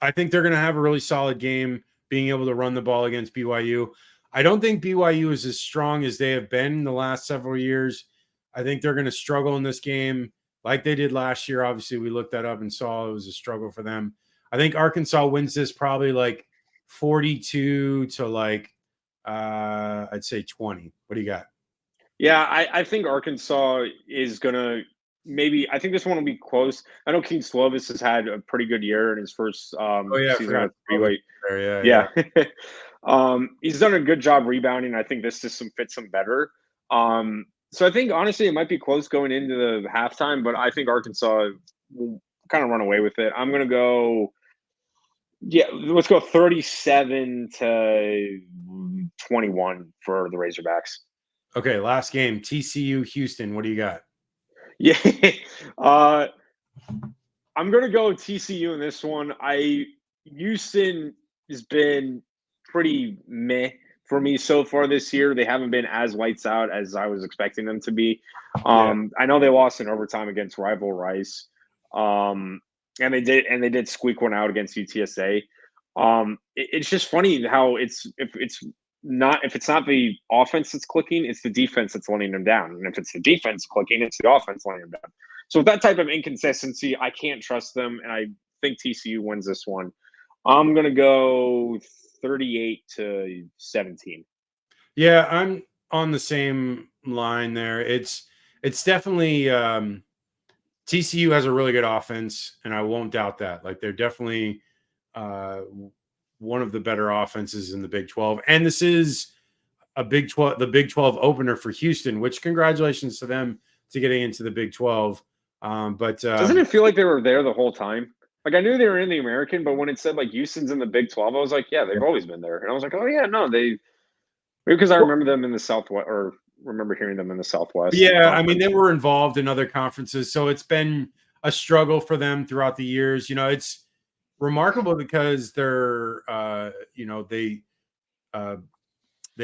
I think they're going to have a really solid game, being able to run the ball against BYU. I don't think BYU is as strong as they have been in the last several years. I think they're going to struggle in this game like they did last year. Obviously, we looked that up and saw it was a struggle for them. I think Arkansas wins this probably like 42 to like, I'd say 20. What do you got? Yeah, I think Arkansas is gonna maybe. I think this one will be close. I know King Slovis has had a pretty good year in his first Oh yeah, I season forgot. with three-way. There. Yeah. Yeah, he's done a good job rebounding. I think this system fits him better. So I think honestly it might be close going into the halftime, but I think Arkansas will kind of run away with it. I'm gonna go. Yeah, let's go 37 to 21 for the Razorbacks. Okay, last game, TCU Houston. What do you got? Yeah, uh, I'm gonna go TCU in this one. Houston has been pretty meh for me so far this year. They haven't been as lights out as I was expecting them to be. Yeah. I know they lost in overtime against rival Rice, and they did squeak one out against UTSA. It's just funny how if it's not the offense that's clicking, it's the defense that's letting them down, and if it's the defense clicking, it's the offense letting them down. So with that type of inconsistency, I can't trust them, and I think TCU wins this one. I'm gonna go 38 to 17. Yeah, I'm on the same line there. It's definitely TCU has a really good offense, and I won't doubt that. Like they're definitely one of the better offenses in the Big 12. And this is the Big 12 opener for Houston, which congratulations to them to getting into the Big 12. But doesn't it feel like they were there the whole time? Like I knew they were in the American, but when it said like Houston's in the Big 12, I was like, yeah, they've always been there. And I was like, oh yeah, no, maybe because I remember them in the Southwest, or remember hearing them in the Southwest. Yeah, I mean they were involved in other conferences, so it's been a struggle for them throughout the years. It's remarkable because they're they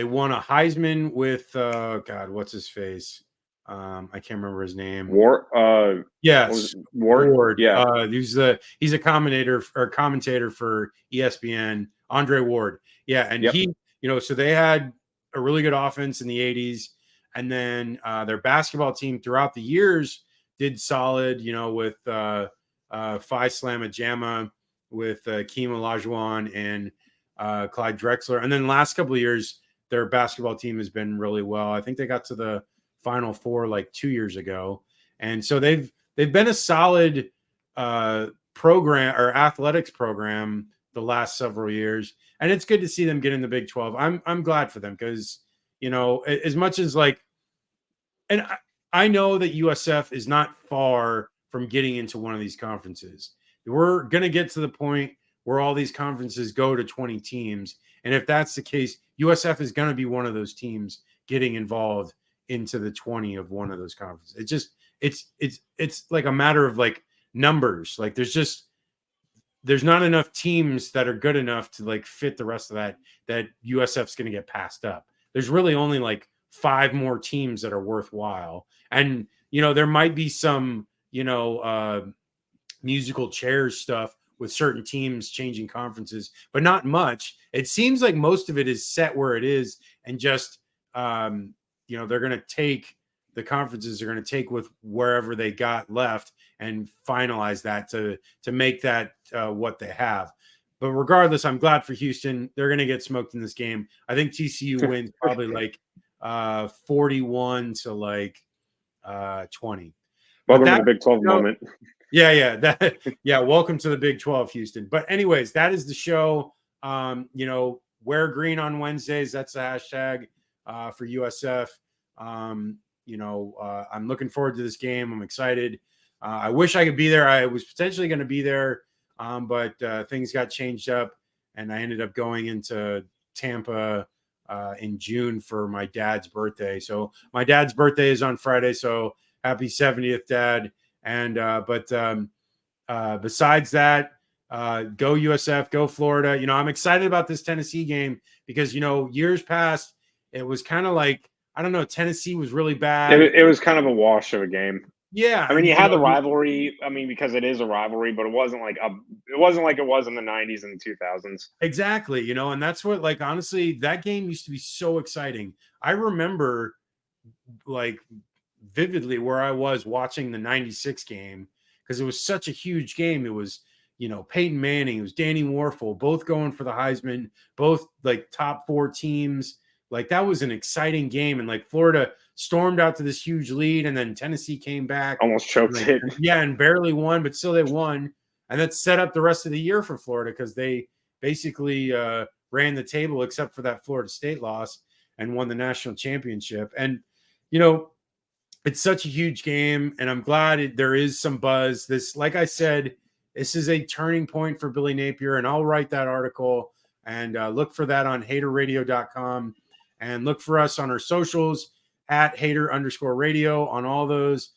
won a Heisman with God, what's his face? I can't remember his name. Yes, Ward. Yeah, he's a commentator for ESPN. Andre Ward. Yeah, and he, so they had a really good offense in the 80s, and then their basketball team throughout the years did solid. With Phi Slamma Jamma, with Keem Olajuwon and Clyde Drexler, and then the last couple of years their basketball team has been really well. I think they got to the Final Four like 2 years ago, and so they've been a solid program or athletics program the last several years, and it's good to see them get in the Big 12. I'm glad for them because as much as like, and I know that USF is not far from getting into one of these conferences. We're going to get to the point where all these conferences go to 20 teams, and if that's the case, USF is going to be one of those teams getting involved into the 20 of one of those conferences. It just it's like a matter of like numbers. Like there's not enough teams that are good enough to like fit the rest of that USF's going to get passed up. There's really only like 5 more teams that are worthwhile. And there might be some musical chairs stuff with certain teams changing conferences, but not much. It seems like most of it is set where it is, and just they're going to take the conferences are going to take with wherever they got left and finalize that to make that what they have. But regardless, I'm glad for Houston. They're going to get smoked in this game. I think TCU wins probably like 41 to like 20. Welcome to the Big 12 moment. Yeah. Welcome to the Big 12, Houston. But anyways, that is the show. Wear green on Wednesdays. That's the hashtag for USF. I'm looking forward to this game. I'm excited. I wish I could be there. I was potentially going to be there, but things got changed up, and I ended up going into Tampa in June for my dad's birthday. So my dad's birthday is on Friday. So happy 70th, Dad. And besides that, go USF, go Florida. I'm excited about this Tennessee game because years past it was kind of like, I don't know, Tennessee was really bad. It was kind of a wash of a game. Yeah, I mean, and you had the rivalry. I mean, because it is a rivalry, but it wasn't like it was in the '90s and the 2000s. exactly, and that's what, like, honestly, that game used to be so exciting. I remember, like, vividly where I was watching the '96 game because it was such a huge game. It was, Peyton Manning, it was Danny Warfel, both going for the Heisman, both like top 4 teams. Like, that was an exciting game, and like Florida stormed out to this huge lead, and then Tennessee came back, Almost choked like, it. yeah, and barely won, but still they won, and that set up the rest of the year for Florida because they basically ran the table except for that Florida State loss and won the national championship. And it's such a huge game, and I'm glad there is some buzz. This, like I said, this is a turning point for Billy Napier, and I'll write that article and look for that on haterradio.com, and look for us on our socials at hater_radio on all those,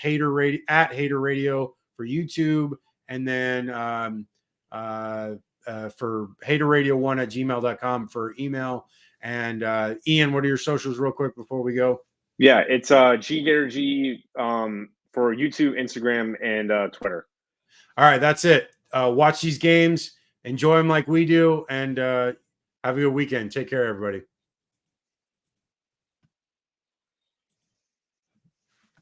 hater radio at hater radio for YouTube, and then for haterradio1@gmail.com for email. And Ian, what are your socials real quick before we go? Yeah, it's GGatorG for YouTube, Instagram, and Twitter. All right, that's it. Watch these games, enjoy them like we do, and have a good weekend. Take care, everybody.